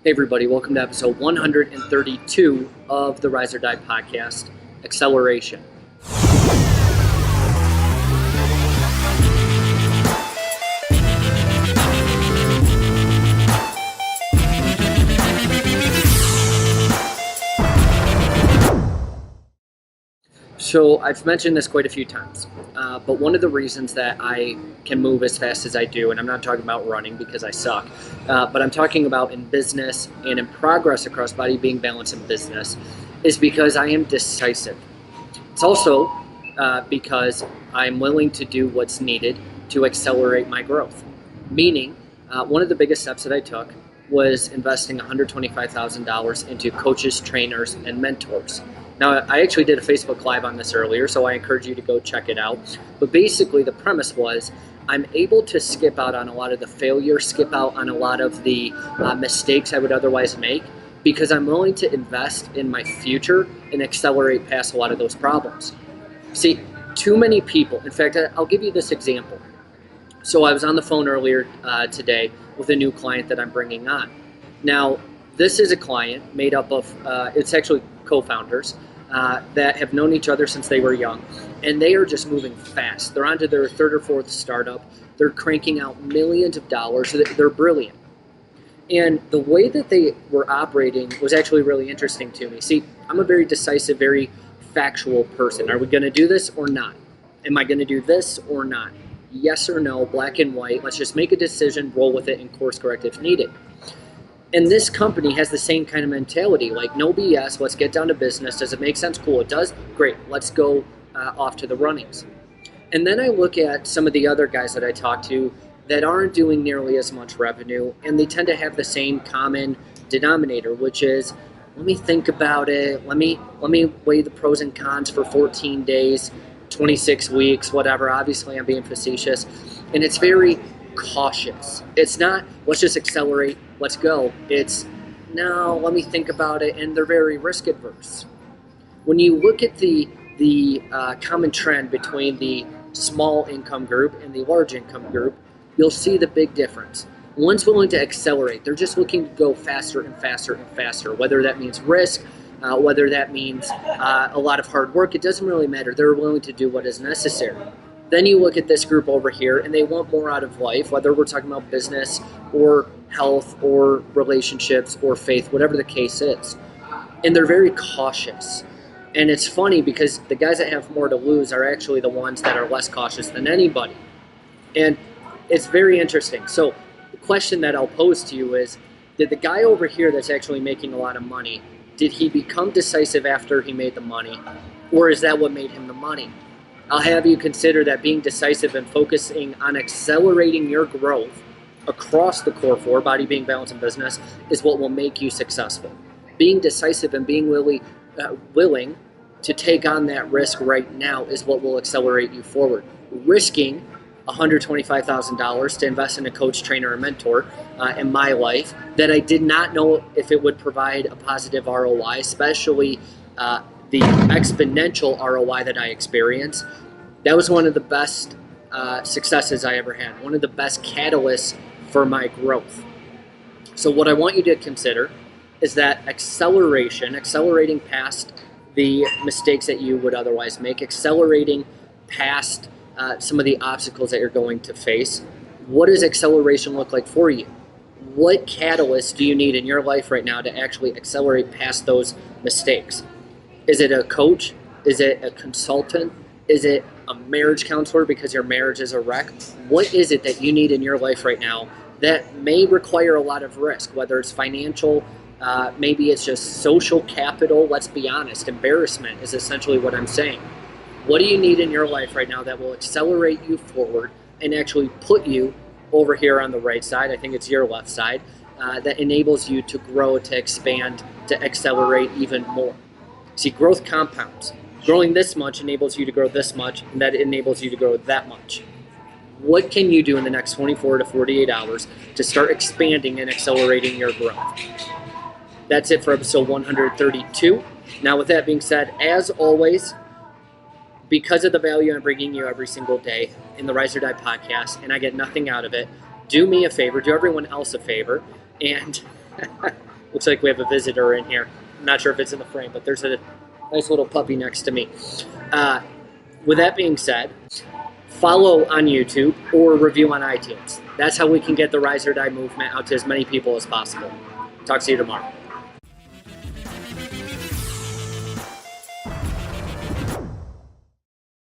Hey everybody, welcome to episode 132 of the Rise or Die podcast, Acceleration. So I've mentioned this quite a few times, but one of the reasons that I can move as fast as I do, and I'm not talking about running because I suck, but I'm talking about in business and in progress across body, being, balance, and business, is because I am decisive. It's also because I'm willing to do what's needed to accelerate my growth. Meaning, one of the biggest steps that I took was investing $125,000 into coaches, trainers, and mentors. Now, I actually did a Facebook Live on this earlier, so I encourage you to go check it out. But basically, the premise was I'm able to skip out on a lot of the failure, skip out on a lot of the mistakes I would otherwise make, because I'm willing to invest in my future and accelerate past a lot of those problems. See, too many people, in fact, I'll give you this example. So I was on the phone earlier today with a new client that I'm bringing on. Now, this is a client made up of, it's actually co-founders that have known each other since they were young, and they are just moving fast. They're onto their third or fourth startup. They're cranking out millions of dollars. They're brilliant. And the way that they were operating was actually really interesting to me. See, I'm a very decisive, very factual person. Are we going to do this or not? Am I going to do this or not? Yes or no, black and white. Let's just make a decision, roll with it, and course correct if needed. And this company has the same kind of mentality, like no BS, let's get down to business. Does it make sense? Cool, it does? Great, let's go off to the runnings. And then I look at some of the other guys that I talk to that aren't doing nearly as much revenue, and they tend to have the same common denominator, which is, let me think about it, let me weigh the pros and cons for 14 days, 26 weeks, whatever. Obviously, I'm being facetious. And it's very cautious. It's not, let's just accelerate, let's go. It's, no, let me think about it. And they're very risk adverse. When you look at the common trend between the small income group and the large income group, you'll see the big difference. One's willing to accelerate. They're just looking to go faster and faster and faster, whether that means risk, whether that means a lot of hard work. It doesn't really matter. They're willing to do what is necessary. Then you look at this group over here, and they want more out of life, whether we're talking about business or health or relationships or faith, whatever the case is. And they're very cautious. And it's funny because the guys that have more to lose are actually the ones that are less cautious than anybody. And it's very interesting. So the question that I'll pose to you is, did the guy over here that's actually making a lot of money, did he become decisive after he made the money? Or is that what made him the money? I'll have you consider that being decisive and focusing on accelerating your growth across the core four, body, being, balance, and business, is what will make you successful. Being decisive and being willing to take on that risk right now is what will accelerate you forward. Risking $125,000 to invest in a coach, trainer, or mentor in my life that I did not know if it would provide a positive ROI, especially the exponential ROI that I experienced. That was one of the best successes I ever had, one of the best catalysts for my growth. So what I want you to consider is that accelerating past the mistakes that you would otherwise make, accelerating past some of the obstacles that you're going to face. What does acceleration look like for you? What catalyst do you need in your life right now to actually accelerate past those mistakes? Is it a coach? Is it a consultant? Is it a marriage counselor because your marriage is a wreck? What is it that you need in your life right now that may require a lot of risk, whether it's financial, maybe it's just social capital? Let's be honest, embarrassment is essentially what I'm saying. What do you need in your life right now that will accelerate you forward and actually put you over here on the right side? I think it's your left side, that enables you to grow, to expand, to accelerate even more. See, growth compounds. Growing this much enables you to grow this much, and that enables you to grow that much. What can you do in the next 24 to 48 hours to start expanding and accelerating your growth? That's it for episode 132. Now, with that being said, as always, because of the value I'm bringing you every single day in the Rise or Die podcast, and I get nothing out of it, do me a favor, do everyone else a favor, and Looks like we have a visitor in here. I'm not sure if it's in the frame, but there's a nice little puppy next to me. With that being said, follow on YouTube or review on iTunes. That's how we can get the Rise or Die movement out to as many people as possible. Talk to you tomorrow.